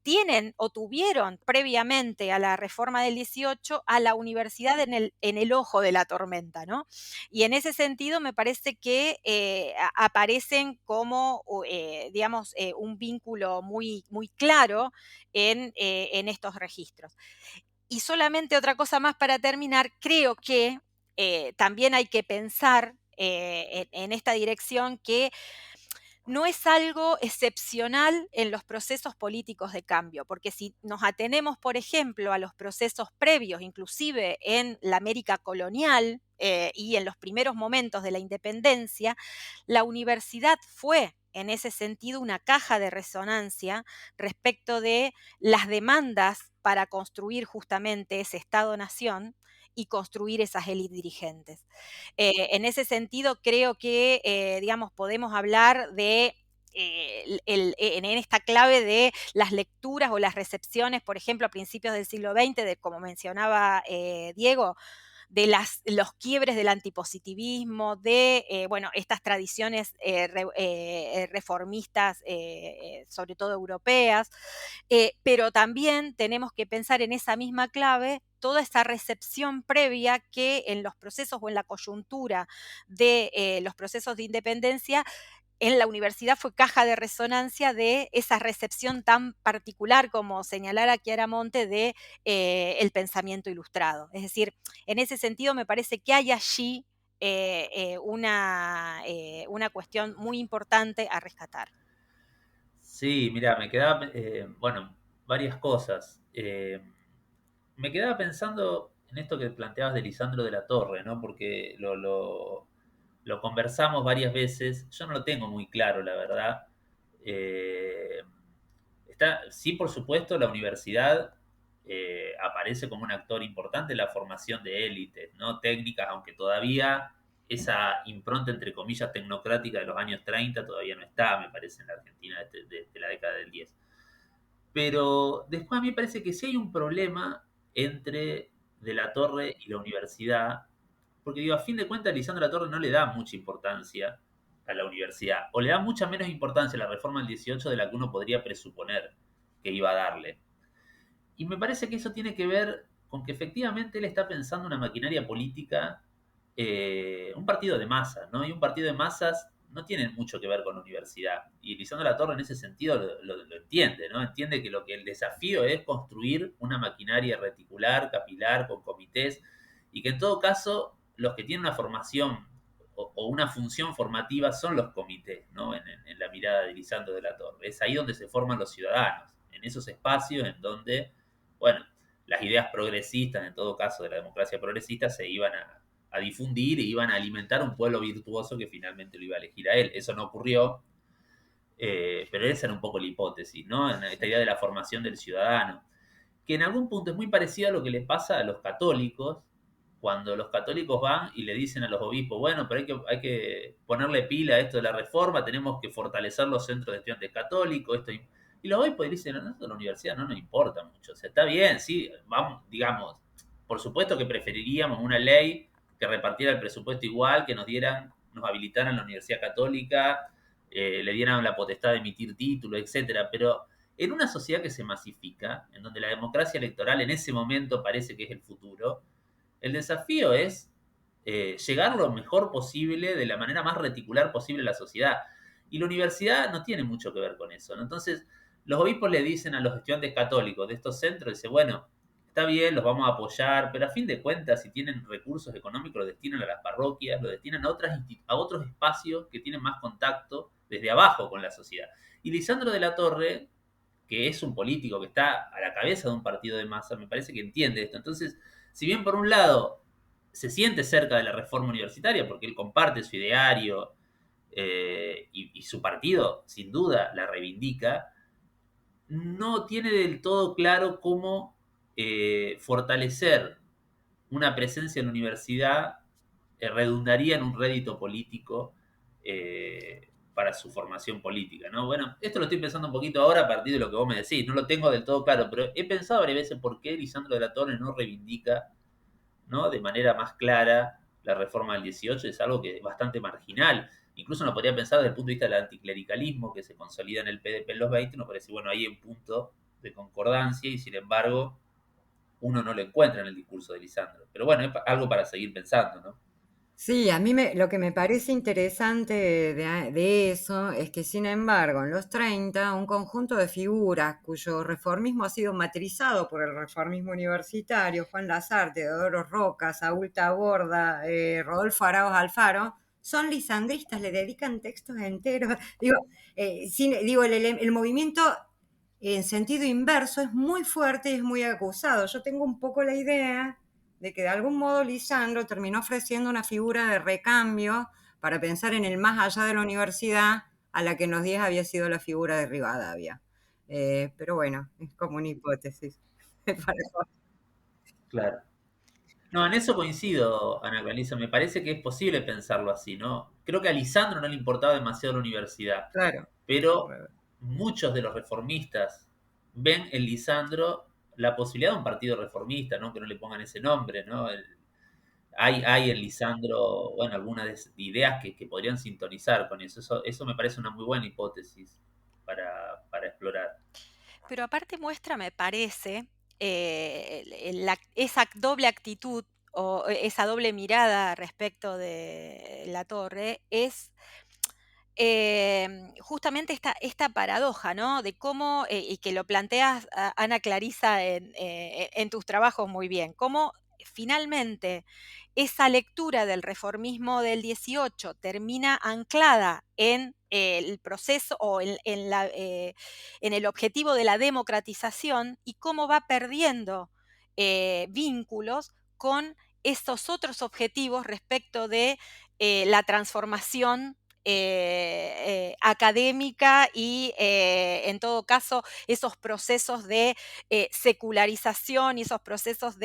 tienen o tuvieron previamente a la reforma del 18 a la universidad en el ojo de la tormenta, ¿no? Y en ese sentido me parece que aparecen como, digamos, un vínculo muy, muy claro en estos registros. Y solamente otra cosa más para terminar, creo que también hay que pensar en esta dirección que no es algo excepcional en los procesos políticos de cambio, porque si nos atenemos, por ejemplo, a los procesos previos, inclusive en la América colonial y en los primeros momentos de la independencia, la universidad fue en ese sentido una caja de resonancia respecto de las demandas para construir justamente ese Estado-nación y construir esas élites dirigentes. En ese sentido, creo que, digamos, podemos hablar de en esta clave de las lecturas o las recepciones, por ejemplo, a principios del siglo XX, de como mencionaba Diego, de los quiebres del antipositivismo, de bueno, estas tradiciones reformistas, sobre todo europeas, pero también tenemos que pensar en esa misma clave toda esa recepción previa que en los procesos o en la coyuntura de los procesos de independencia en la universidad fue caja de resonancia de esa recepción tan particular, como señalara Chiara Monte, de el pensamiento ilustrado. Es decir, en ese sentido me parece que hay allí una cuestión muy importante a rescatar. Sí, mira, me quedaba, bueno, varias cosas. Me quedaba pensando en esto que planteabas de Lisandro de la Torre, ¿no? Porque lo conversamos varias veces. Yo no lo tengo muy claro, la verdad. Eh, sí, por supuesto, la universidad aparece como un actor importante en la formación de élites, ¿no? Técnicas, aunque todavía esa impronta, entre comillas, tecnocrática de los años 30 todavía no está, me parece, en la Argentina de la década del 10. Pero después a mí me parece que sí hay un problema entre De la Torre y la universidad, porque digo, a fin de cuentas, Lisandro de la Torre no le da mucha importancia a la universidad, o le da mucha menos importancia a la reforma del 18 de la que uno podría presuponer que iba a darle. Y me parece que eso tiene que ver con que efectivamente él está pensando una maquinaria política, un partido de masas, ¿no? Y un partido de masas no tiene mucho que ver con la universidad. Y Lisandro Latorre en ese sentido lo entiende, ¿no? Entiende que lo que el desafío es construir una maquinaria reticular, capilar, con comités, y que en todo caso los que tienen una formación o una función formativa son los comités, ¿no? En la mirada de Lisandro de la Torre. Es ahí donde se forman los ciudadanos, en esos espacios en donde, bueno, las ideas progresistas, en todo caso de la democracia progresista, se iban a difundir e iban a alimentar un pueblo virtuoso que finalmente lo iba a elegir a él. Eso no ocurrió, pero esa era un poco la hipótesis, ¿no? En esta idea de la formación del ciudadano, que en algún punto es muy parecida a lo que le pasa a los católicos, cuando los católicos van y le dicen a los obispos, bueno, pero hay que ponerle pila a esto de la reforma, tenemos que fortalecer los centros de estudiantes católicos, y los obispos dicen, no, esto de la universidad no nos importa mucho, o sea, está bien, sí, vamos, digamos, por supuesto que preferiríamos una ley que repartiera el presupuesto igual, que nos habilitaran la Universidad Católica, le dieran la potestad de emitir títulos, etcétera, pero en una sociedad que se masifica, en donde la democracia electoral en ese momento parece que es el futuro, el desafío es llegar lo mejor posible, de la manera más reticular posible a la sociedad. Y la universidad no tiene mucho que ver con eso, ¿no? Entonces, los obispos le dicen a los estudiantes católicos de estos centros, dice, bueno, está bien, los vamos a apoyar, pero a fin de cuentas, si tienen recursos económicos, los destinan a las parroquias, los destinan a otros espacios que tienen más contacto desde abajo con la sociedad. Y Lisandro de la Torre, que es un político que está a la cabeza de un partido de masa, me parece que entiende esto. Entonces, si bien por un lado se siente cerca de la reforma universitaria, porque él comparte su ideario y su partido, sin duda, la reivindica, no tiene del todo claro cómo fortalecer una presencia en la universidad redundaría en un rédito político para su formación política, ¿no? Bueno, esto lo estoy pensando un poquito ahora a partir de lo que vos me decís, no lo tengo del todo claro, pero he pensado varias veces por qué Lisandro de la Torre no reivindica, ¿no?, de manera más clara la reforma del 18, es algo que es bastante marginal. Incluso uno podría pensar desde el punto de vista del anticlericalismo que se consolida en el PDP en los 20, uno parece, bueno, ahí hay un punto de concordancia y sin embargo uno no lo encuentra en el discurso de Lisandro. Pero bueno, es algo para seguir pensando, ¿no? Sí, a mí lo que me parece interesante de eso es que, sin embargo, en los 30, un conjunto de figuras cuyo reformismo ha sido matrizado por el reformismo universitario, Juan Lasarte, Teodoro Roca, Saúl Taborda, Rodolfo Arauz Alfaro, son lisandristas, le dedican textos enteros. Digo, el movimiento en sentido inverso es muy fuerte y es muy acusado. Yo tengo un poco la idea de que de algún modo Lisandro terminó ofreciendo una figura de recambio para pensar en el más allá de la universidad, a la que en los 10 había sido la figura de Rivadavia. Pero bueno, es como una hipótesis. Claro. No, en eso coincido, Ana Clarisa. Me parece que es posible pensarlo así, ¿no? Creo que a Lisandro no le importaba demasiado la universidad, Claro. pero muchos de los reformistas ven en Lisandro la posibilidad de un partido reformista, ¿no? Que no le pongan ese nombre, ¿no? Hay en Lisandro, bueno, algunas ideas que podrían sintonizar con eso. Eso me parece una muy buena hipótesis para explorar. Pero aparte muestra, me parece, esa doble actitud o esa doble mirada respecto de la torre es justamente esta paradoja, ¿no? De cómo, y que lo planteas, Ana Clarisa, en tus trabajos muy bien, cómo finalmente esa lectura del reformismo del 18 termina anclada en el proceso o en el objetivo de la democratización y cómo va perdiendo vínculos con estos otros objetivos respecto de la transformación académica y en todo caso esos procesos de secularización y esos procesos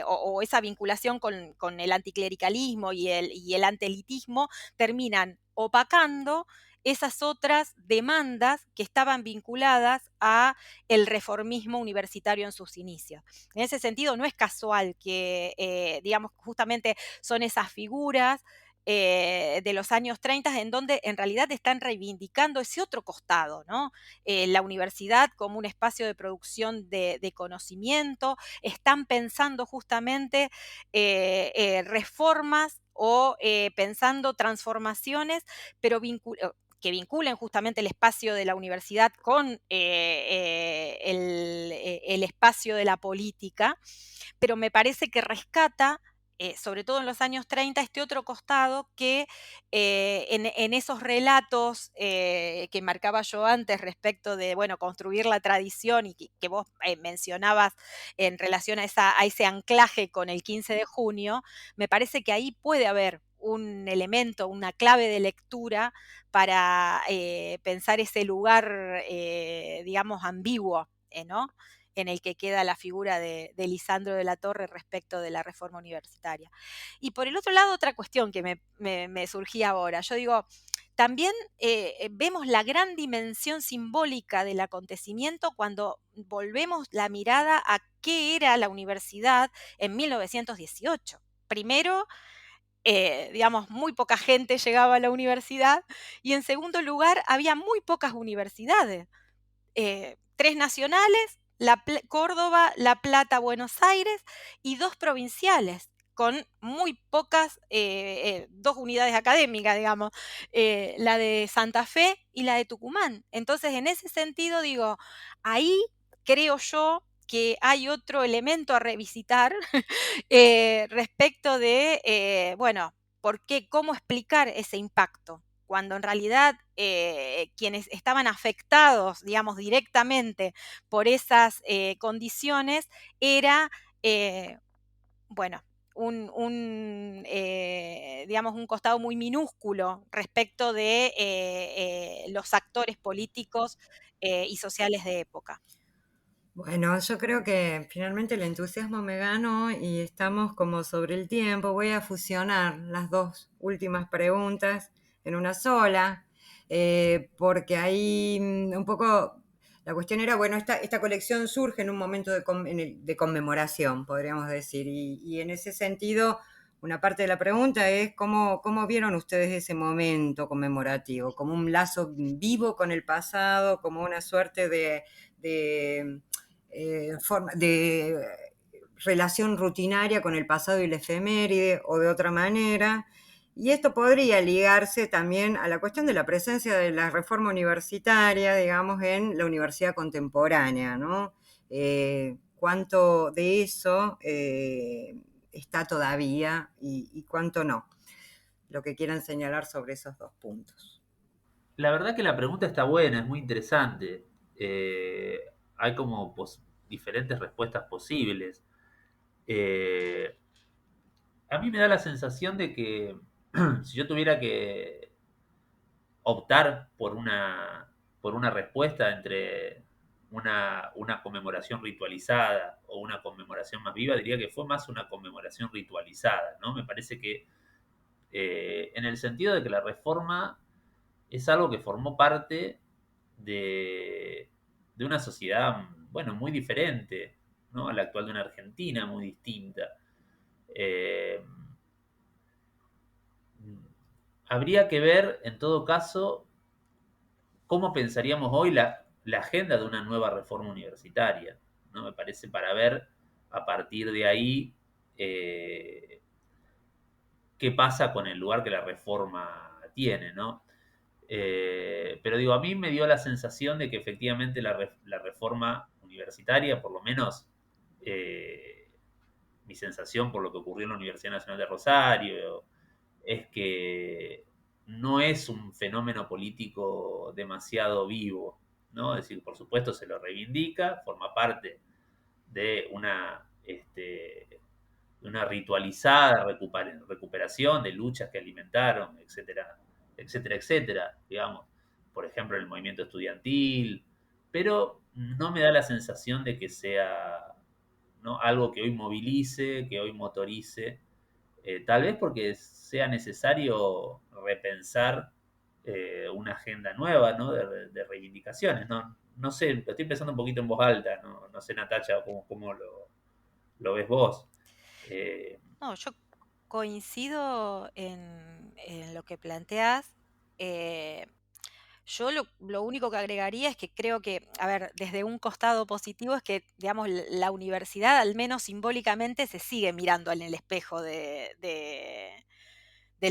o esa vinculación con el anticlericalismo y el antielitismo terminan opacando esas otras demandas que estaban vinculadas a el reformismo universitario en sus inicios. En ese sentido, no es casual que, digamos, justamente son esas figuras de los años 30 en donde en realidad están reivindicando ese otro costado, ¿no? La universidad como un espacio de producción de conocimiento, están pensando justamente reformas o pensando transformaciones, pero que vinculen justamente el espacio de la universidad con el espacio de la política, pero me parece que rescata, sobre todo en los años 30, este otro costado que en esos relatos que marcaba yo antes respecto de, bueno, construir la tradición y que vos mencionabas en relación a ese anclaje con el 15 de junio, me parece que ahí puede haber un elemento, una clave de lectura para pensar ese lugar, digamos, ambiguo, ¿no? En el que queda la figura de Lisandro de la Torre respecto de la reforma universitaria. Y por el otro lado, otra cuestión que me surgía ahora. Yo digo, también vemos la gran dimensión simbólica del acontecimiento cuando volvemos la mirada a qué era la universidad en 1918. Primero, digamos, muy poca gente llegaba a la universidad y en segundo lugar, había muy pocas universidades. 3 nacionales, Córdoba, La Plata, Buenos Aires y 2 provinciales, con muy pocas, 2 unidades académicas, digamos, la de Santa Fe y la de Tucumán. Entonces, en ese sentido, digo, ahí creo yo que hay otro elemento a revisitar respecto de, bueno, ¿por qué? ¿Cómo explicar ese impacto? Cuando en realidad quienes estaban afectados, digamos, directamente por esas condiciones era, bueno, digamos, un costado muy minúsculo respecto de los actores políticos y sociales de época. Bueno, yo creo que finalmente el entusiasmo me ganó y estamos como sobre el tiempo. Voy a fusionar las dos últimas preguntas en una sola, porque ahí un poco la cuestión era, bueno, esta colección surge en un momento de conmemoración, podríamos decir, y en ese sentido, una parte de la pregunta es cómo vieron ustedes ese momento conmemorativo, como un lazo vivo con el pasado, como una suerte de forma de relación rutinaria con el pasado y la efeméride o de otra manera. Y esto podría ligarse también a la cuestión de la presencia de la reforma universitaria, digamos, en la universidad contemporánea, ¿no? ¿Cuánto de eso está todavía y cuánto no? lo que quieran señalar sobre esos dos puntos. La verdad que la pregunta está buena, es muy interesante. Hay como diferentes respuestas posibles. Eh, a mí me da la sensación de que si yo tuviera que optar por una respuesta entre una conmemoración ritualizada o una conmemoración más viva, diría que fue más una conmemoración ritualizada, ¿no? Me parece que en el sentido de que la reforma es algo que formó parte de una sociedad, bueno, muy diferente, ¿no? A la actual de una Argentina muy distinta. Eh, Habría que ver, en todo caso, cómo pensaríamos hoy la agenda de una nueva reforma universitaria, ¿no? Me parece para ver a partir de ahí qué pasa con el lugar que la reforma tiene, ¿no? Pero digo, a mí me dio la sensación de que efectivamente la reforma universitaria, por lo menos mi sensación por lo que ocurrió en la Universidad Nacional de Rosario, es que no es un fenómeno político demasiado vivo, ¿no? Es decir, por supuesto se lo reivindica, forma parte de una ritualizada recuperación de luchas que alimentaron, etcétera, etcétera, etcétera, digamos, por ejemplo, el movimiento estudiantil, pero no me da la sensación de que sea, ¿no?, algo que hoy movilice, que hoy motorice, tal vez porque sea necesario repensar una agenda nueva, ¿no?, de reivindicaciones, ¿no? No sé, lo estoy pensando un poquito en voz alta, no sé, Natacha, cómo lo ves vos. Eh, No, yo coincido en lo que planteás. eh, Yo lo único que agregaría es que creo que, a ver, desde un costado positivo es que, digamos, la universidad, al menos simbólicamente, se sigue mirando en el espejo del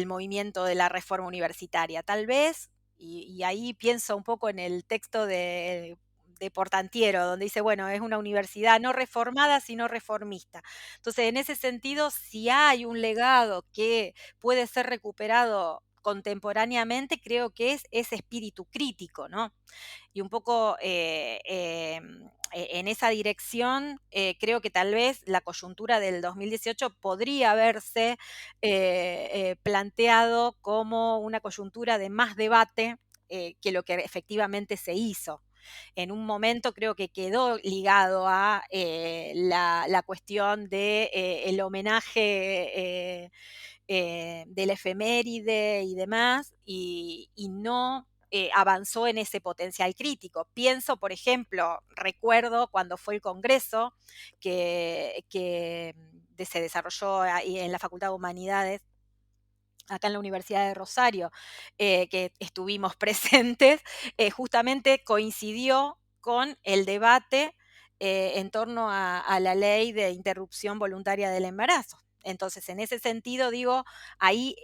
movimiento de la reforma universitaria. Tal vez, y ahí pienso un poco en el texto de Portantiero, donde dice, bueno, es una universidad no reformada, sino reformista. Entonces, en ese sentido, si hay un legado que puede ser recuperado contemporáneamente, creo que es ese espíritu crítico, ¿no? Y un poco en esa dirección, creo que tal vez la coyuntura del 2018 podría haberse planteado como una coyuntura de más debate que lo que efectivamente se hizo. En un momento creo que quedó ligado a la cuestión de el homenaje del efeméride y demás, y no avanzó en ese potencial crítico. Pienso, por ejemplo, recuerdo cuando fue el Congreso que se desarrolló ahí en la Facultad de Humanidades, acá en la Universidad de Rosario, que estuvimos presentes, justamente coincidió con el debate en torno a la ley de interrupción voluntaria del embarazo. Entonces, en ese sentido, digo, ahí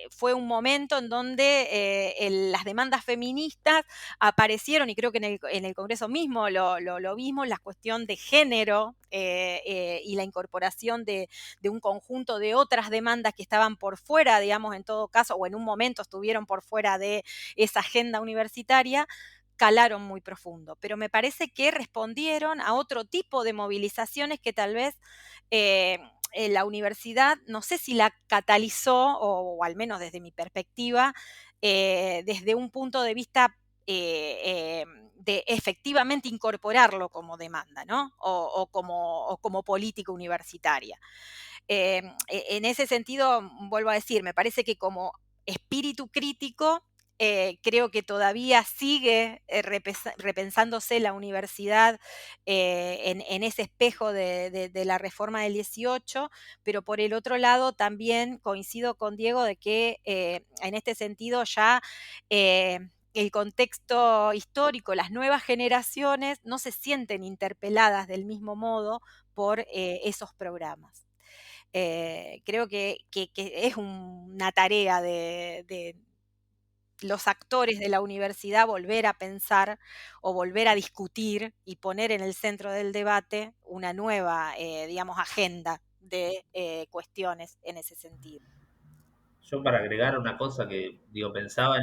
fue un momento en donde las demandas feministas aparecieron, y creo que en el Congreso mismo lo vimos, la cuestión de género y la incorporación de un conjunto de otras demandas que estaban por fuera, digamos, en todo caso, o en un momento estuvieron por fuera de esa agenda universitaria, calaron muy profundo. Pero me parece que respondieron a otro tipo de movilizaciones que tal vez la universidad, no sé si la catalizó, o al menos desde mi perspectiva, desde un punto de vista de efectivamente incorporarlo como demanda, ¿no? O como política universitaria. En ese sentido, vuelvo a decir, me parece que como espíritu crítico, creo que todavía sigue repensándose la universidad en ese espejo de la reforma del 18, pero por el otro lado también coincido con Diego de que en este sentido ya el contexto histórico, las nuevas generaciones no se sienten interpeladas del mismo modo por esos programas. Creo que es una tarea de los actores de la universidad volver a pensar o volver a discutir y poner en el centro del debate una nueva, digamos, agenda de cuestiones en ese sentido. Yo para agregar una cosa que, pensaba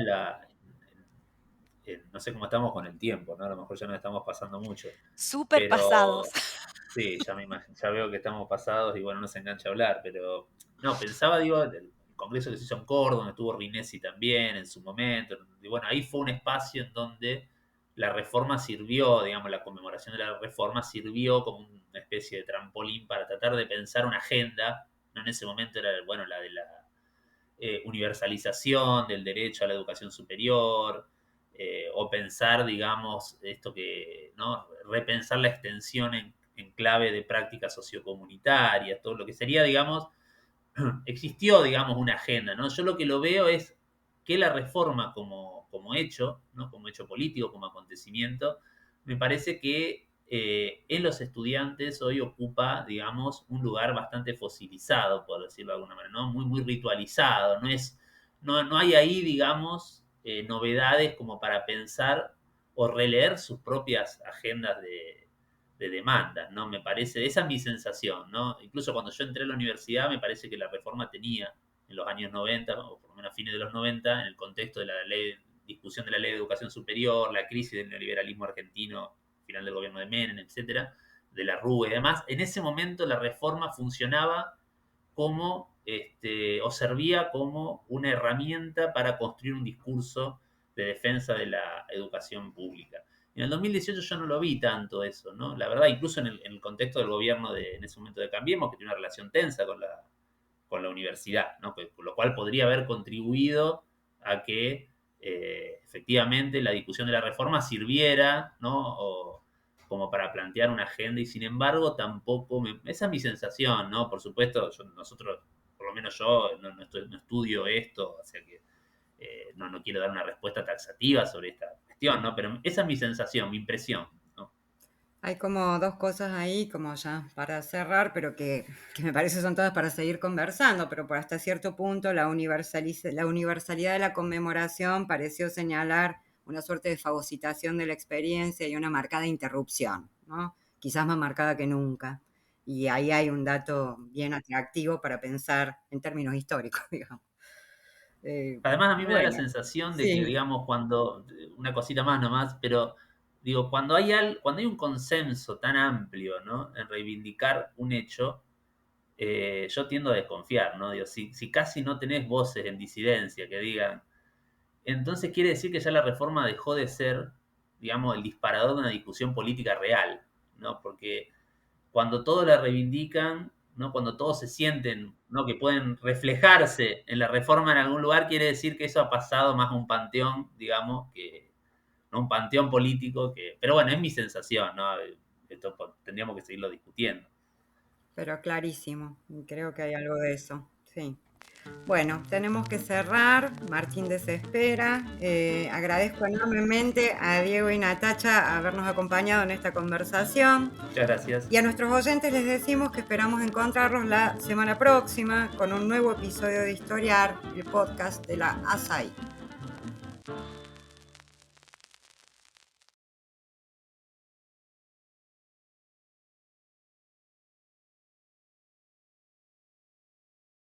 no sé cómo estamos con el tiempo, ¿no? A lo mejor ya nos estamos pasando mucho, Súper pasados. pero sí, ya veo que estamos pasados y bueno, no se engancha a hablar, pero no, pensaba, el congreso que se hizo en Córdoba, donde estuvo Rinesi también en su momento, y bueno, ahí fue un espacio en donde la reforma sirvió, digamos, la conmemoración de la reforma sirvió como una especie de trampolín para tratar de pensar una agenda, no en ese momento era, bueno, la de la universalización del derecho a la educación superior, o pensar, digamos, esto que, ¿no? Repensar la extensión en clave de prácticas sociocomunitarias, todo lo que sería, digamos, existió, digamos, una agenda, ¿no? Yo lo que lo veo es que la reforma como hecho, ¿no? Como hecho político, como acontecimiento, me parece que en los estudiantes hoy ocupa, digamos, un lugar bastante fosilizado, por decirlo de alguna manera, ¿no? Muy, muy ritualizado, no hay ahí, digamos, novedades como para pensar o releer sus propias agendas de demandas, ¿no? Me parece, esa es mi sensación, ¿no? Incluso cuando yo entré a la universidad, me parece que la reforma tenía en los años 90, o por lo menos a fines de los 90, en el contexto de la discusión de la ley de educación superior, la crisis del neoliberalismo argentino, final del gobierno de Menem, etcétera, de la Rúa y demás, en ese momento la reforma funcionaba como, o servía como una herramienta para construir un discurso de defensa de la educación pública. En el 2018 yo no lo vi tanto eso, ¿no? La verdad, incluso en el contexto del gobierno en ese momento de Cambiemos, que tiene una relación tensa con la universidad, ¿no? Por lo cual podría haber contribuido a que efectivamente la discusión de la reforma sirviera, ¿no? Como para plantear una agenda y sin embargo tampoco, esa es mi sensación, ¿no? Por supuesto, nosotros, por lo menos yo, no estudio esto, o sea que no quiero dar una respuesta taxativa sobre esta cuestión, ¿no? Pero esa es mi sensación, mi impresión, ¿no? Hay como dos cosas ahí, como ya para cerrar, pero que me parece son todas para seguir conversando, pero por hasta cierto punto la universalidad de la conmemoración pareció señalar una suerte de fagocitación de la experiencia y una marcada interrupción, ¿no? Quizás más marcada que nunca. Y ahí hay un dato bien atractivo para pensar en términos históricos, digamos. Además, a mí me da la Bueno, sensación de que, sí. digamos, una cosita más nomás, pero digo, cuando hay un consenso tan amplio, ¿no? En reivindicar un hecho, yo tiendo a desconfiar, ¿no? Digo, si casi no tenés voces en disidencia que digan, entonces quiere decir que ya la reforma dejó de ser, digamos, el disparador de una discusión política real, ¿no? Porque cuando todos la reivindican, ¿no? Cuando todos se sienten, ¿no? Que pueden reflejarse en la reforma en algún lugar, quiere decir que eso ha pasado más a un panteón, digamos, ¿no? Un panteón político pero bueno, es mi sensación, ¿no? Esto tendríamos que seguirlo discutiendo. Pero clarísimo, creo que hay algo de eso, sí. Bueno, tenemos que cerrar, Martín desespera. Agradezco enormemente a Diego y Natacha habernos acompañado en esta conversación. Muchas gracias. Y a nuestros oyentes les decimos que esperamos encontrarlos la semana próxima con un nuevo episodio de Historiar, el podcast de la ASAI.